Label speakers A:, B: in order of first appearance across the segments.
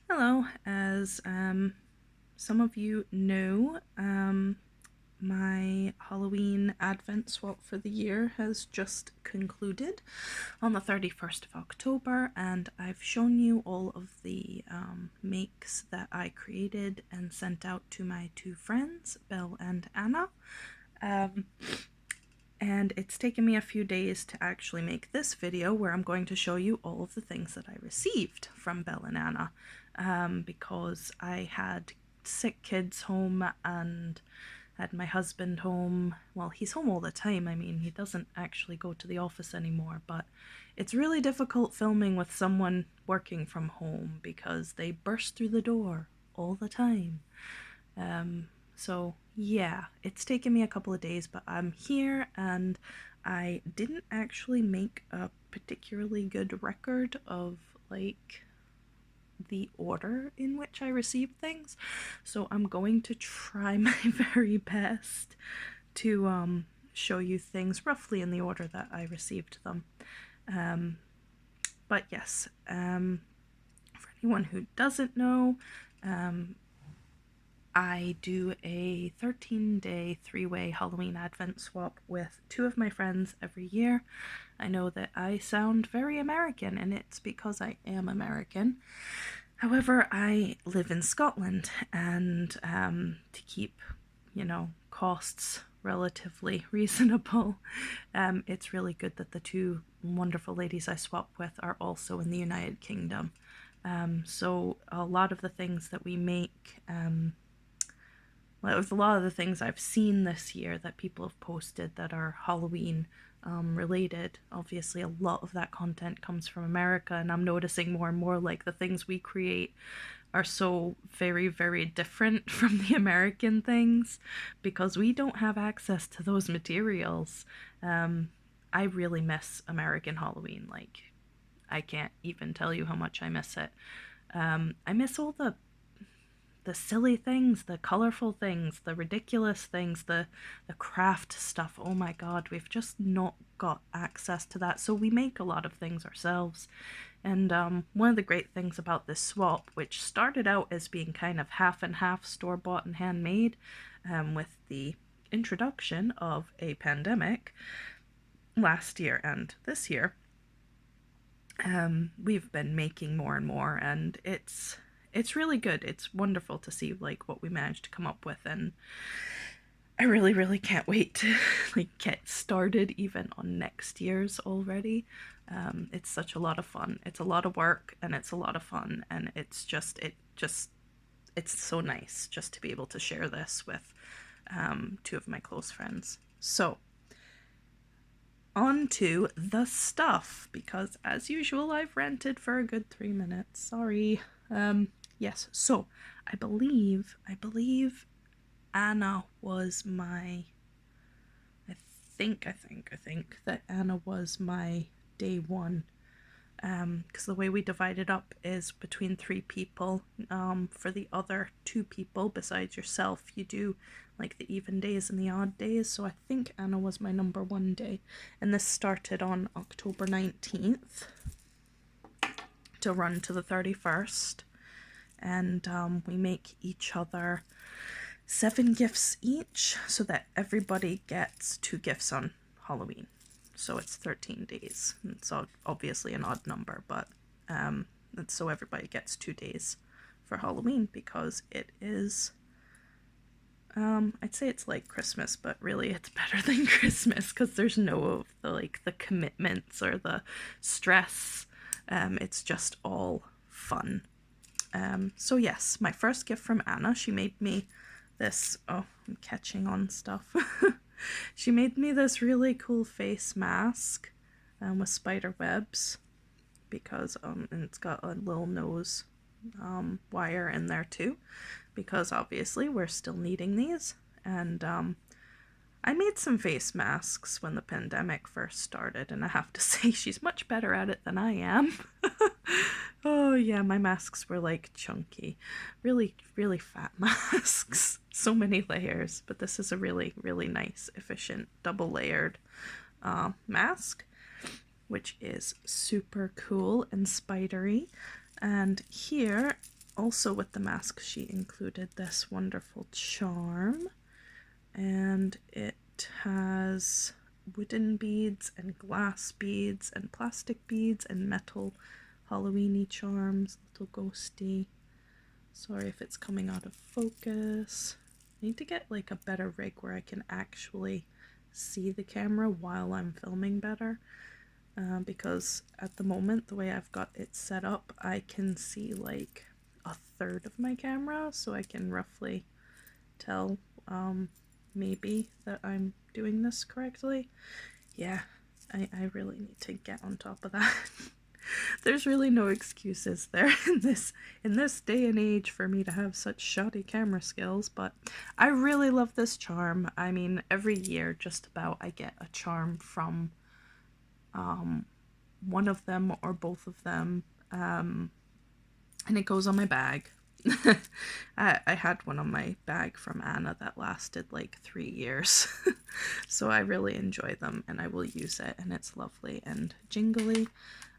A: Hello, as some of you know, my Halloween Advent swap for the year has just concluded on the 31st of October, and I've shown you all of the makes that I created and sent out to my two friends, Bel and Anna. And it's taken me a few days to actually make this video where I'm going to show you all of the things that I received from Bel and Anna, because I had sick kids home and had my husband home. Well, he's home all the time. I mean, he doesn't actually go to the office anymore, but it's really difficult filming with someone working from home because they burst through the door all the time. So yeah, it's taken me a couple of days, but I'm here, and I didn't actually make a particularly good record of like the order in which I received things. So I'm going to try my very best to show you things roughly in the order that I received them. But yes, for anyone who doesn't know, I do a 13-day three-way Halloween Advent swap with two of my friends every year. I know that I sound very American, and it's because I am American. However, I live in Scotland, and to keep, costs relatively reasonable, it's really good that the two wonderful ladies I swap with are also in the United Kingdom. So a lot of the things that we make, a lot of the things I've seen this year that people have posted that are Halloween related, obviously a lot of that content comes from America, and I'm noticing more and more like the things we create are so very, very different from the American things because we don't have access to those materials. I really miss American Halloween. Like, I can't even tell you how much I miss it. I miss all the silly things, the colorful things, the ridiculous things, the craft stuff. Oh my god, we've just not got access to that. So we make a lot of things ourselves. And one of the great things about this swap, which started out as being kind of half and half store bought and handmade, with the introduction of a pandemic last year and this year, we've been making more and more, and it's really good. It's wonderful to see like what we managed to come up with, and I really, really can't wait to like get started even on next year's already. It's such a lot of fun. It's a lot of work, and it's a lot of fun, and it's so nice just to be able to share this with two of my close friends. So on to the stuff, because as usual I've ranted for a good 3 minutes. Sorry. Yes, so I believe Anna was my I think that Anna was my day one, because the way we divide it up is between three people. For the other two people besides yourself, you do like the even days and the odd days. So I think Anna was my number one day, and this started on October 19th to run to the 31st, and we make each other 7 gifts each so that everybody gets 2 gifts on Halloween. So it's 13 days. It's obviously an odd number, but so everybody gets 2 days for Halloween, because it is, I'd say it's like Christmas, but really it's better than Christmas because there's no of the commitments or the stress. It's just all fun. So yes, my first gift from Anna, she made me this, oh, I'm catching on stuff. She made me this really cool face mask with spider webs, because and it's got a little nose wire in there too, because obviously we're still needing these. And I made some face masks when the pandemic first started, and I have to say she's much better at it than I am. Oh yeah, my masks were like chunky, really, really fat masks. So many layers, but this is a really, really nice, efficient, double layered mask, which is super cool and spidery. And here Also with the mask, she included this wonderful charm, and it has wooden beads and glass beads and plastic beads and metal Halloweeny charms, little ghosty. Sorry if it's coming out of focus. I need to get like a better rig where I can actually see the camera while I'm filming better, because at the moment the way I've got it set up, I can see like a third of my camera, so I can roughly tell maybe that I'm doing this correctly. Yeah, I really need to get on top of that. There's really no excuses there in this day and age for me to have such shoddy camera skills, but I really love this charm. I mean, every year just about I get a charm from one of them or both of them, and it goes on my bag. I had one on my bag from Anna that lasted like 3 years. So I really enjoy them and I will use it, and it's lovely and jingly.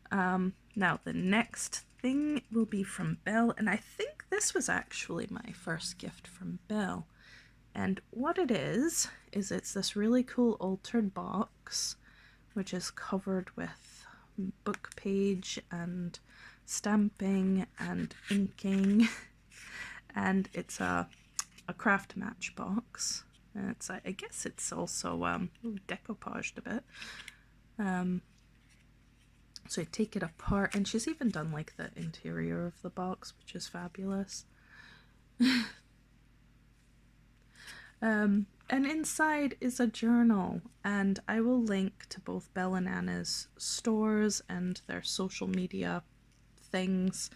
A: Now the next thing will be from Bel, and I think this was actually my first gift from Bel. And what it is it's this really cool altered box, which is covered with book page and stamping and inking. And it's a craft match box. And it's, I guess it's also decoupaged a bit. So I take it apart, and she's even done like the interior of the box, which is fabulous. And inside is a journal, and I will link to both Bel and Anna's stores and their social media things,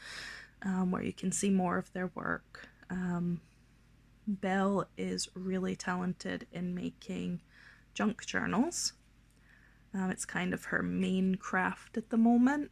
A: where you can see more of their work. Bel is really talented in making junk journals. It's kind of her main craft at the moment,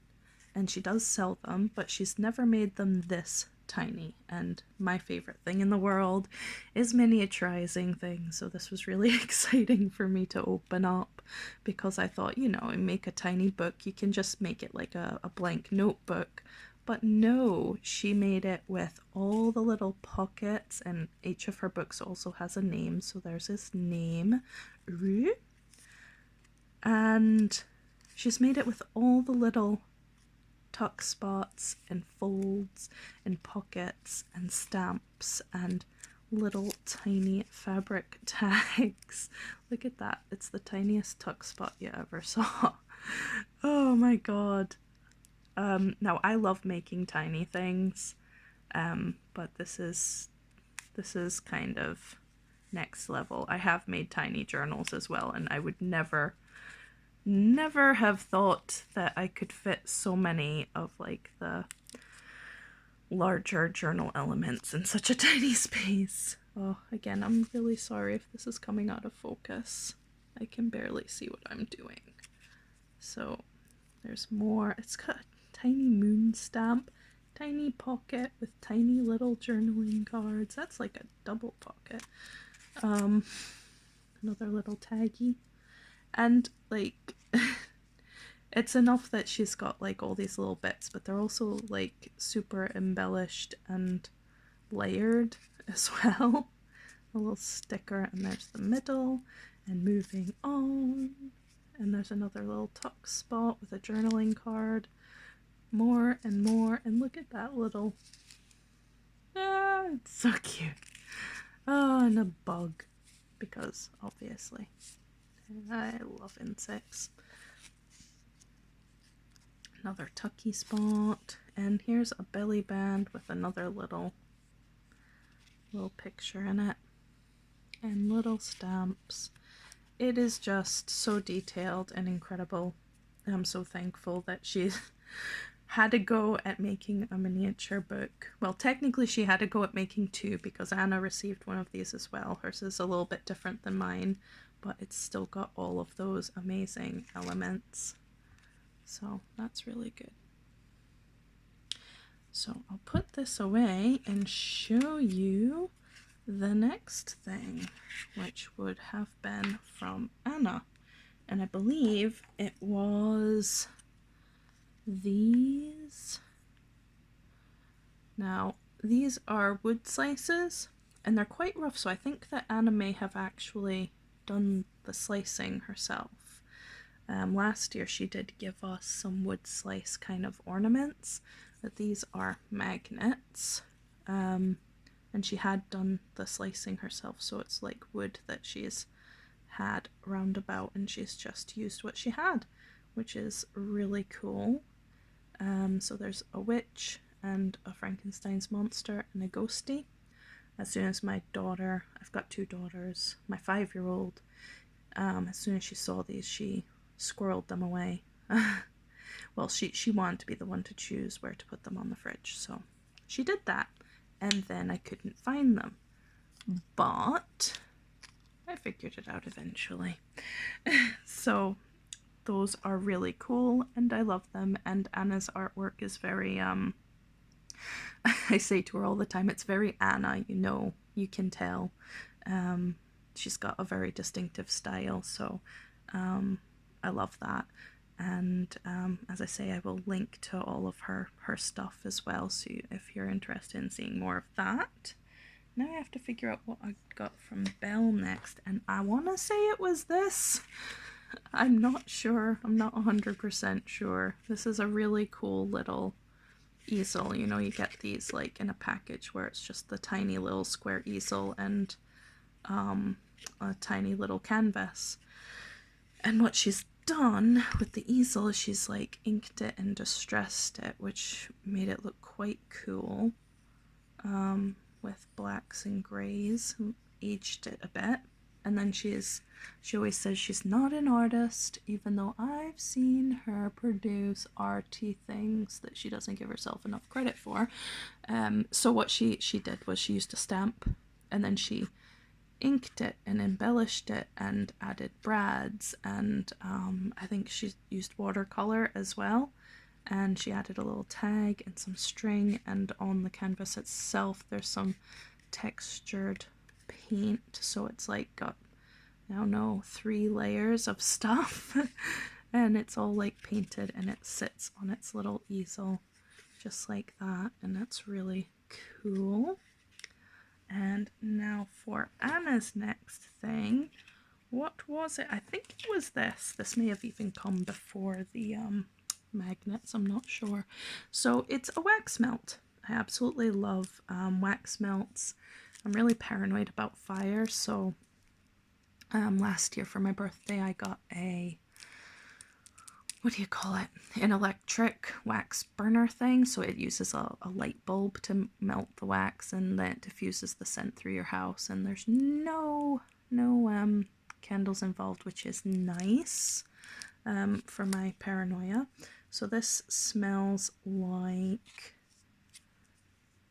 A: and she does sell them, but she's never made them this tiny. And my favorite thing in the world is miniaturizing things, so this was really exciting for me to open up, because I thought, you know, make a tiny book, you can just make it like a blank notebook. But no, she made it with all the little pockets, and each of her books also has a name, so there's his name, Rue. And she's made it with all the little tuck spots and folds and pockets and stamps and little tiny fabric tags. Look at that, it's the tiniest tuck spot you ever saw. Oh my god. Now I love making tiny things, but this is kind of next level. I have made tiny journals as well, and I would never have thought that I could fit so many of like the larger journal elements in such a tiny space. Oh, again, I'm really sorry if this is coming out of focus. I can barely see what I'm doing. So there's more. It's got a tiny moon stamp, tiny pocket with tiny little journaling cards. That's like a double pocket. Another little taggy. And like it's enough that she's got like all these little bits, but they're also like super embellished and layered as well. A little sticker, and there's the middle, and moving on, and there's another little tuck spot with a journaling card. More and more, and look at that little, it's so cute. Oh, and a bug, because obviously I love insects. Another tucky spot, and here's a belly band with another little picture in it, and little stamps. It is just so detailed and incredible. I'm so thankful that she had a go at making a miniature book. Well, technically she had a go at making two, because Anna received one of these as well. Hers is a little bit different than mine, but it's still got all of those amazing elements. So that's really good. So I'll put this away and show you the next thing, which would have been from Anna. And I believe it was these. Now, these are wood slices, and they're quite rough, so I think that Anna may have actually done the slicing herself. Last year she did give us some wood slice kind of ornaments, but these are magnets. And she had done the slicing herself, so it's like wood that she's had roundabout, and she's just used what she had, which is really cool. So there's a witch and a Frankenstein's monster and a ghosty. As soon as my daughter, I've got 2 daughters, my 5-year-old, as soon as she saw these, she squirreled them away. Well, she wanted to be the one to choose where to put them on the fridge, so she did that, and then I couldn't find them, but I figured it out eventually. So those are really cool, and I love them, and Anna's artwork is very I say to her all the time, it's very Anna, you can tell. She's got a very distinctive style, so I love that. And as I say, I will link to all of her stuff as well, so if you're interested in seeing more of that. Now I have to figure out what I got from Belle next, and I want to say it was this. I'm not sure. I'm not 100% sure. This is a really cool little easel. You get these like in a package where it's just the tiny little square easel and a tiny little canvas. And what she's done with the easel is she's like inked it and distressed it, which made it look quite cool, with blacks and grays, aged it a bit. And then she always says she's not an artist, even though I've seen her produce arty things that she doesn't give herself enough credit for. So what she did was she used a stamp, and then she inked it and embellished it and added brads, and I think she used watercolor as well, and she added a little tag and some string, and on the canvas itself there's some textured paint, so it's like got, I don't know, 3 layers of stuff and it's all like painted, and it sits on its little easel just like that, and that's really cool. And now for Anna's next thing. What was it? I think it was this. This may have even come before the magnets, I'm not sure. So it's a wax melt. I absolutely love wax melts. I'm really paranoid about fire, so last year for my birthday I got an electric wax burner thing. So it uses a light bulb to melt the wax, and then it diffuses the scent through your house, and there's no candles involved, which is nice for my paranoia. So this smells like,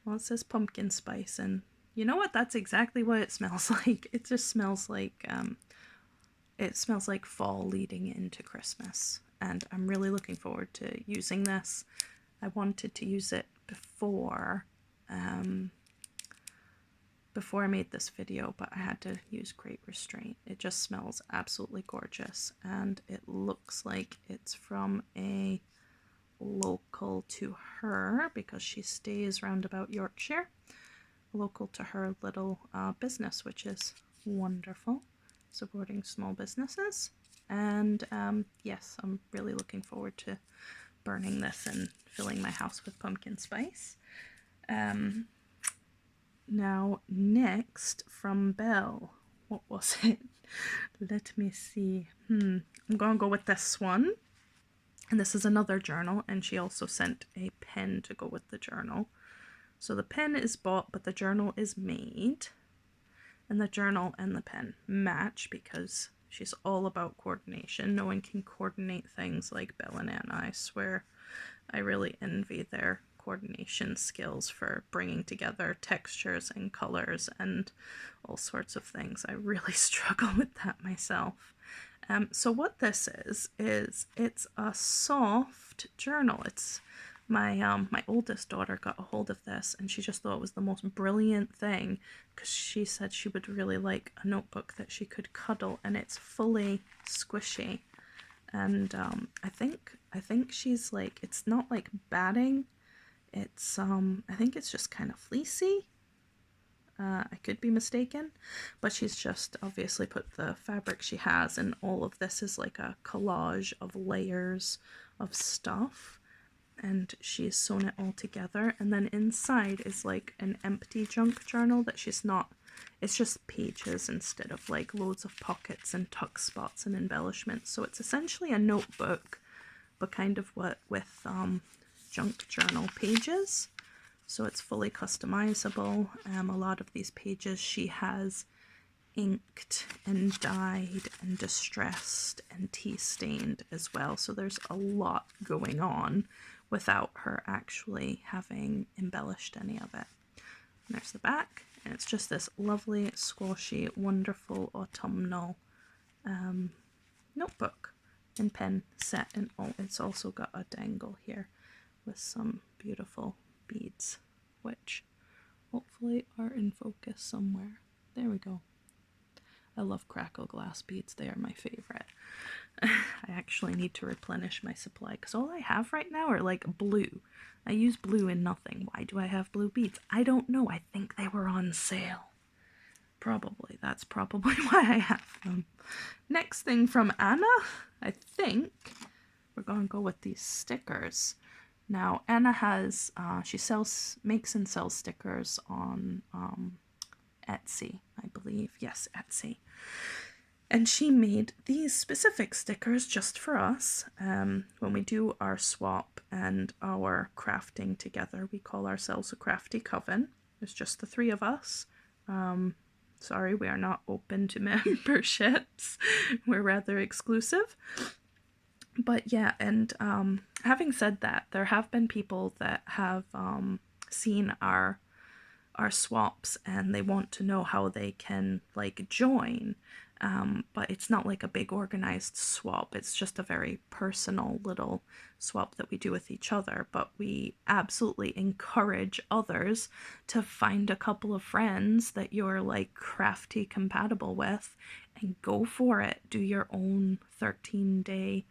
A: well, it says pumpkin spice, and you know what, that's exactly what it smells like. It just smells like fall leading into Christmas, and I'm really looking forward to using this. I wanted to use it before I made this video, but I had to use great restraint. It just smells absolutely gorgeous, and it looks like it's from a local to her, because she stays round about Yorkshire, local to her little business, which is wonderful, supporting small businesses. And yes, I'm really looking forward to burning this and filling my house with pumpkin spice. Now next from Belle, what was it? Let me see. I'm gonna go with this one. And this is another journal, and she also sent a pen to go with the journal. So the pen is bought, but the journal is made. And the journal and the pen match, because she's all about coordination. No one can coordinate things like Bel and Anna. I swear, I really envy their coordination skills for bringing together textures and colors and all sorts of things. I really struggle with that myself. So what this is it's a soft journal. It's my oldest daughter got a hold of this, and she just thought it was the most brilliant thing, because she said she would really like a notebook that she could cuddle, and it's fully squishy. And I think she's like, it's not like batting, It's, I think it's just kind of fleecy. I could be mistaken, but she's just obviously put the fabric she has, and all of this is like a collage of layers of stuff, and she's sewn it all together. And then inside is like an empty junk journal that she's not, it's just pages instead of like loads of pockets and tuck spots and embellishments. So it's essentially a notebook, but kind of what with junk journal pages. So it's fully customizable. A lot of these pages she has inked and dyed and distressed and tea stained as well. So there's a lot going on without her actually having embellished any of it. And there's the back, and it's just this lovely, squashy, wonderful autumnal notebook and pen set. And it's also got a dangle here with some beautiful beads, which hopefully are in focus somewhere. There we go. I love crackle glass beads. They are my favorite. I actually need to replenish my supply because all I have right now are like blue. I use blue in nothing. Why do I have blue beads? I don't know. I think they were on sale. Probably. That's probably why I have them. Next thing from Anna, I think we're going to go with these stickers. Now, Anna has, she makes and sells stickers on Etsy, I believe. Yes, Etsy. And she made these specific stickers just for us. When we do our swap and our crafting together, we call ourselves a Crafty Coven. There's just the three of us. Sorry, we are not open to memberships. We're rather exclusive. But yeah, and having said that, there have been people that have seen our swaps and they want to know how they can like join. But it's not like a big organized swap. It's just a very personal little swap that we do with each other. But we absolutely encourage others to find a couple of friends that you're like crafty compatible with and go for it. Do your own 13-day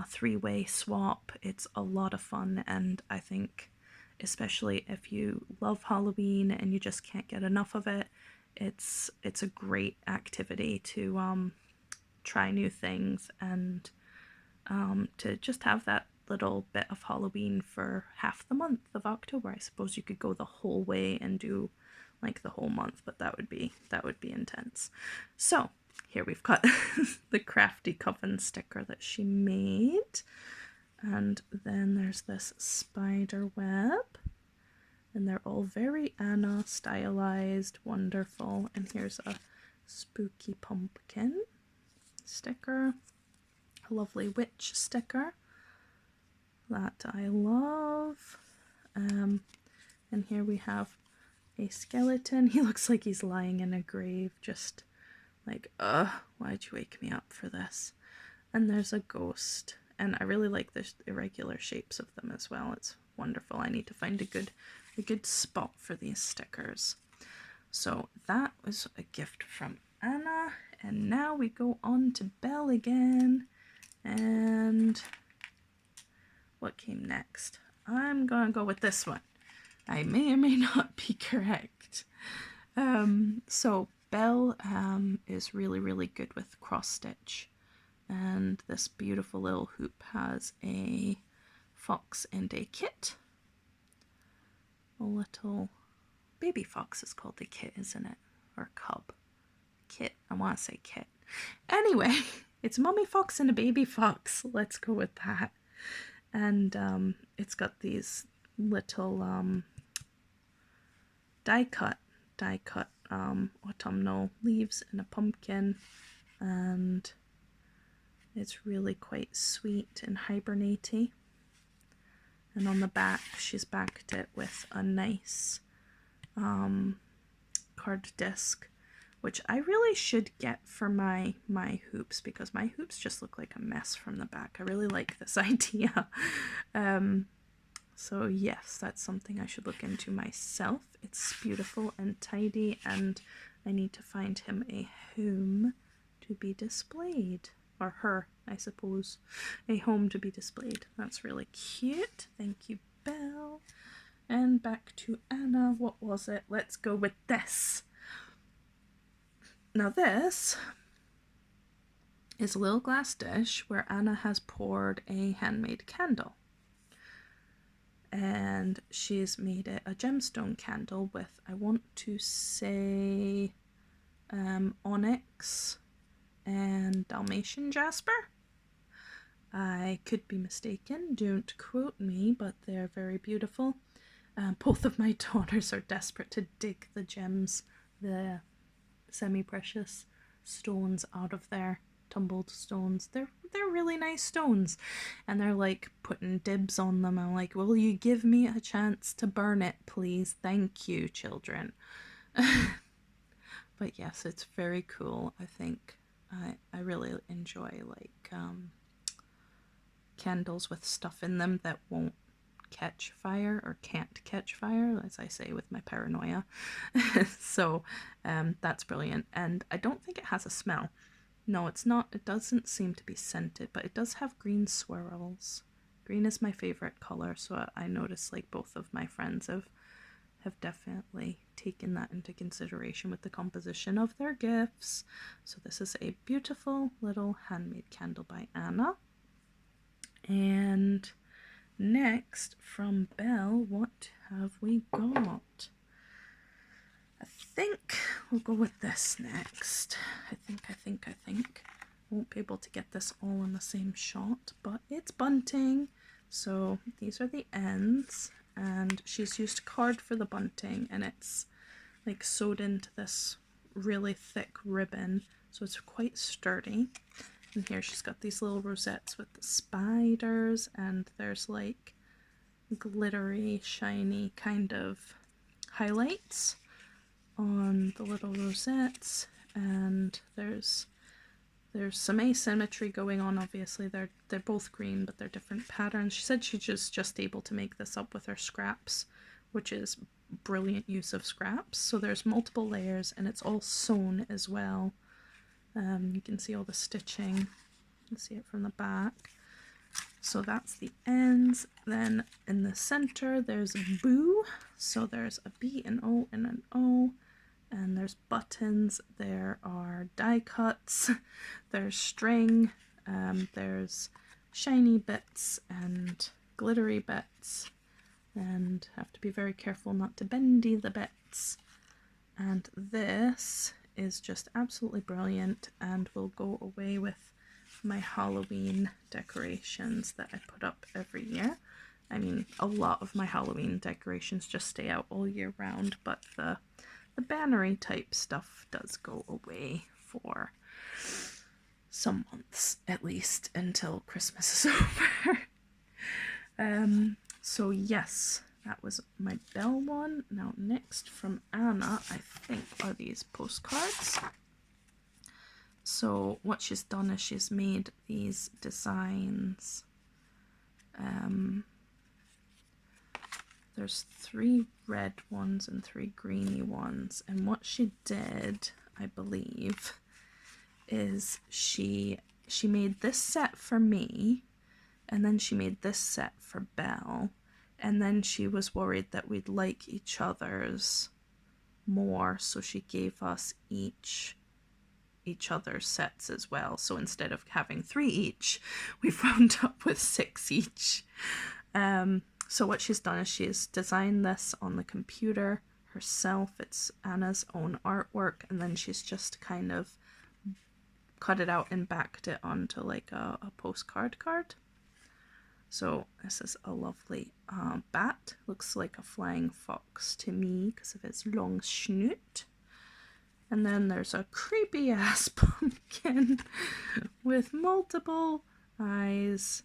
A: three-way swap. It's a lot of fun, and I think especially if you love Halloween and you just can't get enough of it, it's a great activity to try new things and to just have that little bit of Halloween for half the month of October. I suppose you could go the whole way and do like the whole month, but that would be intense. So here we've got the Crafty Coven sticker that she made. And then there's this spider web. And they're all very Anna stylized, wonderful. And here's a spooky pumpkin sticker. A lovely witch sticker that I love. And here we have a skeleton. He looks like he's lying in a grave, just like, why'd you wake me up for this? And there's a ghost. And I really like the irregular shapes of them as well. It's wonderful. I need to find a good spot for these stickers. So that was a gift from Anna. And now we go on to Belle again. And what came next? I'm gonna go with this one. I may or may not be correct. So Belle is really, really good with cross stitch. And this beautiful little hoop has a fox and a kit. A little baby fox is called the kit, isn't it? Or cub. Kit. I want to say kit. Anyway, it's Mummy Fox and a baby fox. Let's go with that. And it's got these little die cut autumnal leaves and a pumpkin, and it's really quite sweet and hibernate-y. And on the back, she's backed it with a nice card disc, which I really should get for my hoops, because my hoops just look like a mess from the back. I really like this idea. So yes, that's something I should look into myself. It's beautiful and tidy, and I need to find him a home to be displayed. Or her, I suppose. A home to be displayed. That's really cute. Thank you, Belle. And back to Anna. What was it? Let's go with this. Now this is a little glass dish where Anna has poured a handmade candle. And she's made it a gemstone candle with, I want to say, onyx and Dalmatian jasper. I could be mistaken, don't quote me, but they're very beautiful. Both of my daughters are desperate to dig the gems, the semi-precious stones out of their tumbled stones. They're really nice stones, and they're like putting dibs on them. I'm like, will you give me a chance to burn it, please? Thank you, children. But yes, it's very cool. I think I really enjoy like candles with stuff in them that won't catch fire or can't catch fire, as I say with my paranoia. So that's brilliant, and I don't think it has a smell. No, it's not. It doesn't seem to be scented, but it does have green swirls. Green is my favorite color, so I noticed like both of my friends have definitely taken that into consideration with the composition of their gifts. So this is a beautiful little handmade candle by Anna. And next from Belle, what have we got? I think we'll go with this next. I think. Won't be able to get this all in the same shot, but it's bunting. So these are the ends, and she's used card for the bunting, and it's like sewed into this really thick ribbon, so it's quite sturdy. And here she's got these little rosettes with the spiders, and there's like glittery, shiny kind of highlights on the little rosettes, and there's some asymmetry going on. Obviously they're both green, but they're different patterns. She said she's just able to make this up with her scraps, which is brilliant use of scraps. So there's multiple layers, and it's all sewn as well. You can see all the stitching. You can see it from the back. So that's the ends. Then in the center there's a boo, so there's a B, an O, and an O. And there's buttons, there are die cuts, there's string, there's shiny bits and glittery bits, and have to be very careful not to bendy the bits. And this is just absolutely brilliant, and will go away with my Halloween decorations that I put up every year. I mean, a lot of my Halloween decorations just stay out all year round, but the bannery type stuff does go away for some months, at least until Christmas is over. So yes, that was my Belle one. Now next from Anna, I think, are these postcards. So what she's done is she's made these designs. There's 3 red ones and 3 greeny ones, and what she did, I believe, is she made this set for me, and then she made this set for Belle, and then she was worried that we'd like each other's more, so she gave us each other's sets as well. So instead of having 3 each, we've wound up with 6 each. So what she's done is she's designed this on the computer herself. It's Anna's own artwork, and then she's just kind of cut it out and backed it onto like a postcard card. So this is a lovely bat. Looks like a flying fox to me because of its long snoot. And then there's a creepy ass pumpkin with multiple eyes.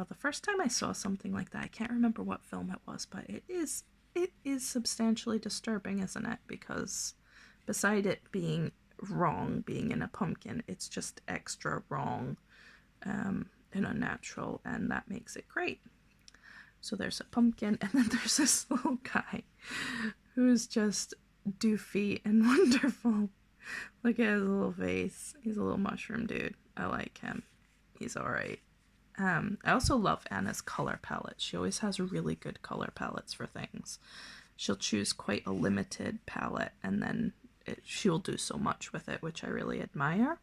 A: The first time I saw something like that, I can't remember what film it was, but it is substantially disturbing, isn't it? Because beside it being wrong, being in a pumpkin, it's just extra wrong and unnatural, and that makes it great. So there's a pumpkin, and then there's this little guy who's just doofy and wonderful. Look at his little face. He's a little mushroom dude. I like him. He's alright. I also love Anna's color palette. She always has really good color palettes for things. She'll choose quite a limited palette, and then she'll do so much with it, which I really admire.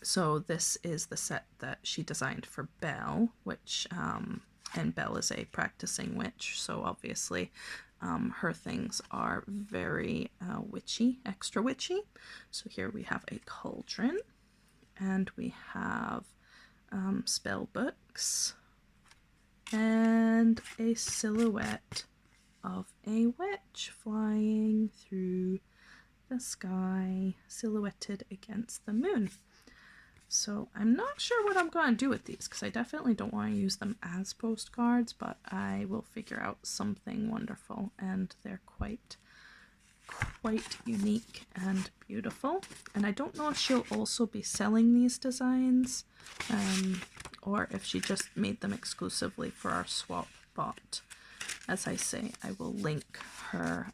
A: So this is the set that she designed for Belle, which, and Belle is a practicing witch, so obviously her things are very witchy, extra witchy. So here we have a cauldron, and we have spell books, and a silhouette of a witch flying through the sky, silhouetted against the moon. So I'm not sure what I'm going to do with these, because I definitely don't want to use them as postcards, but I will figure out something wonderful, and they're quite unique and beautiful. And I don't know if she'll also be selling these designs, or if she just made them exclusively for our swap bot. As I say, I will link her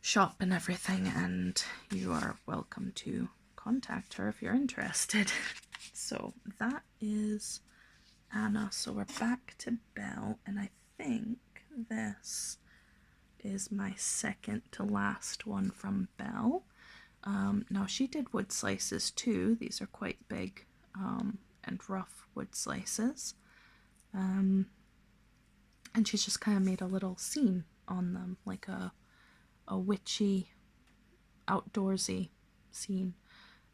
A: shop and everything, and you are welcome to contact her if you're interested. So that is Anna. So we're back to Belle, and I think this is my second to last one from Belle. Now she did wood slices too. These are quite big and rough wood slices. And she's just kind of made a little scene on them, like a witchy, outdoorsy scene.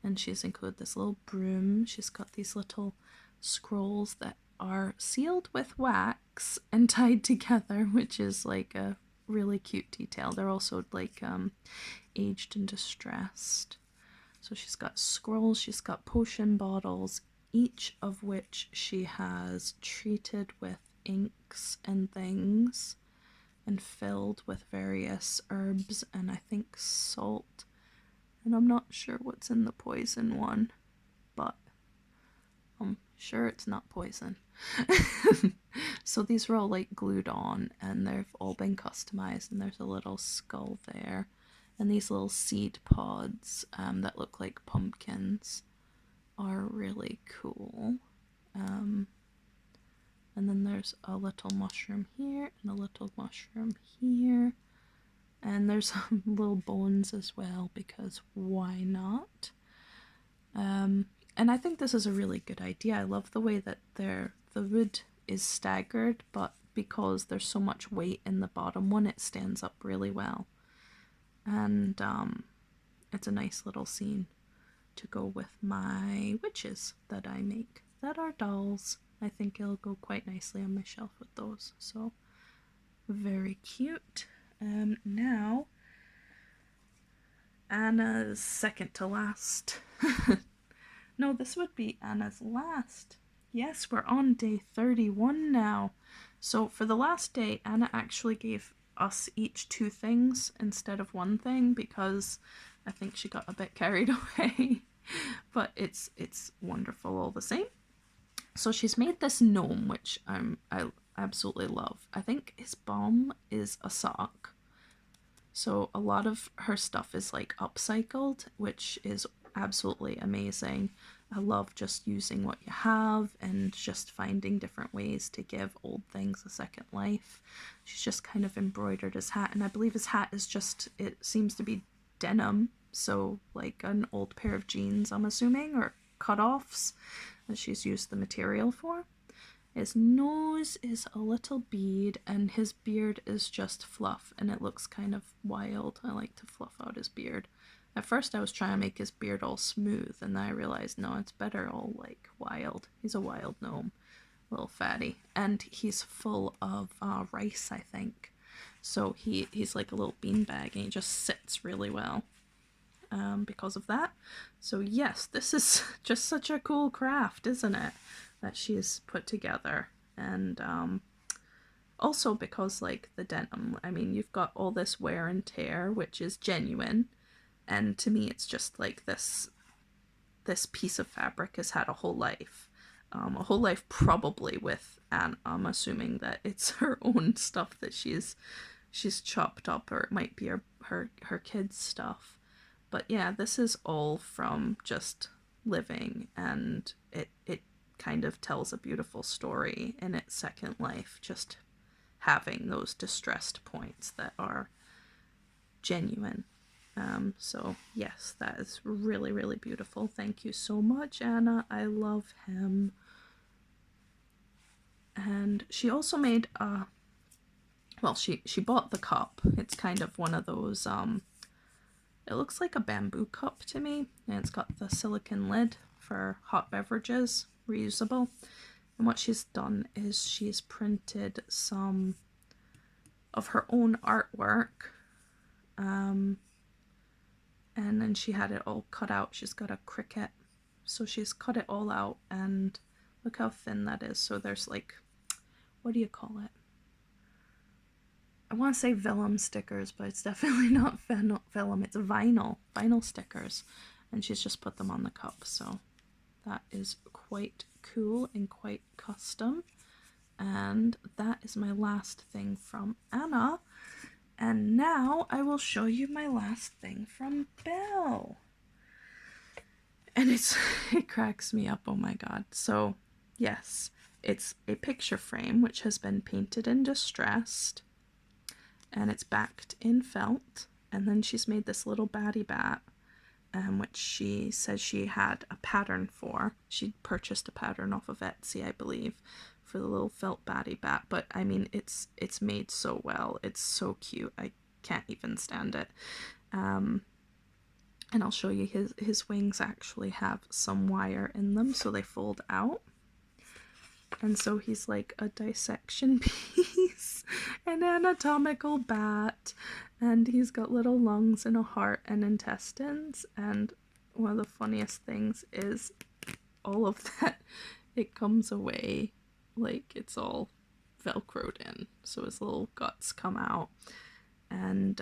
A: And she's included this little broom. She's got these little scrolls that are sealed with wax and tied together, which is like a really cute detail. They're also like aged and distressed. So she's got scrolls, she's got potion bottles, each of which she has treated with inks and things and filled with various herbs and I think salt. And I'm not sure what's in the poison one, but I'm sure it's not poison. So these were all like glued on, and they've all been customized, and there's a little skull there. And these little seed pods that look like pumpkins are really cool. And then there's a little mushroom here and a little mushroom here. And there's some little bones as well, because why not? And I think this is a really good idea. I love the way that the wood is staggered, but because there's so much weight in the bottom one, it stands up really well. And it's a nice little scene to go with my witches that I make, that are dolls. I think it'll go quite nicely on my shelf with those. So, very cute. Now, Anna's second to last. No, this would be Anna's last. Yes, we're on day 31 now. So for the last day, Anna actually gave us each 2 things instead of 1 thing, because I think she got a bit carried away. But it's wonderful all the same. So she's made this gnome, which I absolutely love. I think his bomb is a sock. So a lot of her stuff is like upcycled, which is absolutely amazing. I love just using what you have and just finding different ways to give old things a second life. She's just kind of embroidered his hat, and I believe his hat is just, it seems to be denim, so like an old pair of jeans, I'm assuming, or cut-offs that she's used the material for. His nose is a little bead, and his beard is just fluff, and it looks kind of wild. I like to fluff out his beard. At first I was trying to make his beard all smooth, and then I realized, no, it's better all like wild. He's a wild gnome, a little fatty, and he's full of rice, I think. So he's like a little beanbag, and he just sits really well because of that. So yes, this is just such a cool craft, isn't it, that she's put together. And also because like the denim, I mean, you've got all this wear and tear, which is genuine, and to me it's just like this piece of fabric has had a whole life. A whole life probably with Anne. I'm assuming that it's her own stuff that she's chopped up, or it might be her kids' stuff. But yeah, this is all from just living, and it kind of tells a beautiful story in its second life, just having those distressed points that are genuine. So yes, that is really, really beautiful. Thank you so much, Anna. I love him. And she also made a, well, she bought the cup. It's kind of one of those, it looks like a bamboo cup to me, and it's got the silicone lid for hot beverages, reusable. And what she's done is she's printed some of her own artwork, and then she had it all cut out. She's got a cricket, so she's cut it all out, and look how thin that is. So there's like, what do you call it? I want to say vellum stickers, but it's definitely not vellum. It's vinyl stickers, and she's just put them on the cup. So that is quite cool and quite custom. And that is my last thing from Anna. And now I will show you my last thing from Belle. And it cracks me up, oh my god. So yes, it's a picture frame which has been painted and distressed, and it's backed in felt, and then she's made this little batty bat, which she says she had a pattern for. She purchased a pattern off of Etsy, I believe, for the little felt batty bat. But I mean, it's made so well. It's so cute. I can't even stand it. And I'll show you his wings actually have some wire in them, so they fold out. And so he's like a dissection piece, an anatomical bat, and he's got little lungs and a heart and intestines. And one of the funniest things is all of that, it comes away like it's all velcroed in, so his little guts come out, and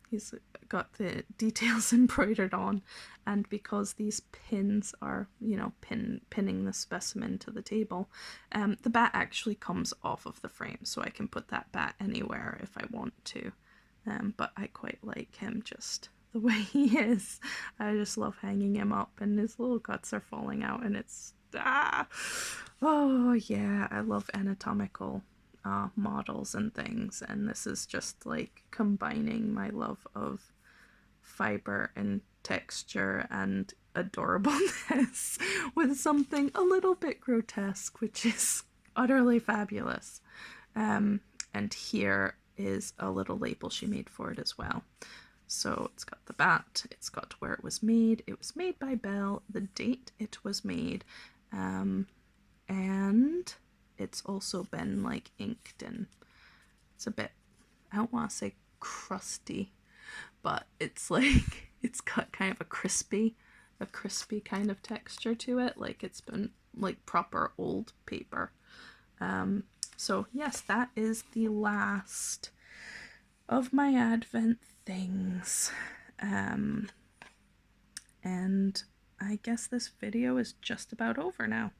A: he's got the details embroidered on. And because these pins are, you know, pinning the specimen to the table, the bat actually comes off of the frame, so I can put that bat anywhere if I want to. But I quite like him just the way he is. I just love hanging him up, and his little guts are falling out, and it's oh yeah, I love anatomical models and things, and this is just like combining my love of fiber and texture and adorableness with something a little bit grotesque, which is utterly fabulous. And here is a little label she made for it as well. So it's got the bat, it's got where it was made. It was made by Belle, the date it was made, and it's also been like inked, and it's a bit, I don't want to say crusty, but it's like, it's got kind of a crispy kind of texture to it, like it's been like proper old paper. So yes, that is the last of my Advent things. And I guess this video is just about over now.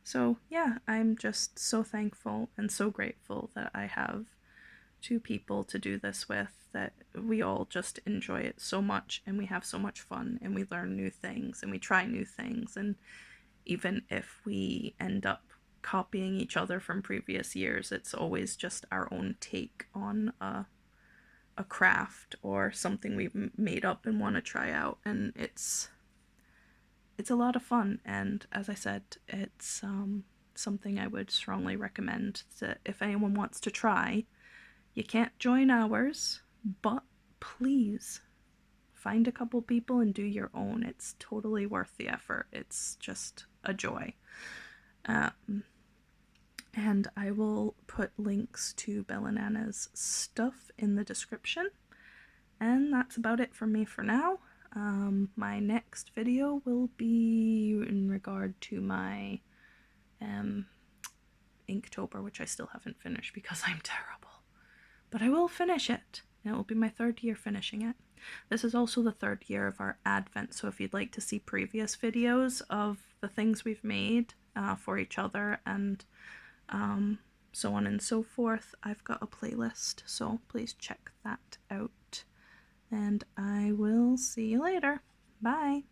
A: So yeah, I'm just so thankful and so grateful that I have two people to do this with, that we all just enjoy it so much, and we have so much fun, and we learn new things, and we try new things. And even if we end up copying each other from previous years, it's always just our own take on a craft or something we've made up and want to try out, and it's a lot of fun. And as I said, it's something I would strongly recommend that if anyone wants to try. You can't join ours, but please find a couple people and do your own. It's totally worth the effort. It's just a joy. And I will put links to Bel and Anna's stuff in the description. And that's about it from me for now. My next video will be in regard to my Inktober, which I still haven't finished because I'm terrible. But I will finish it, and it will be my 3rd year finishing it. This is also the 3rd year of our Advent, so if you'd like to see previous videos of the things we've made for each other and so on and so forth, I've got a playlist, so please check that out. And I will see you later. Bye!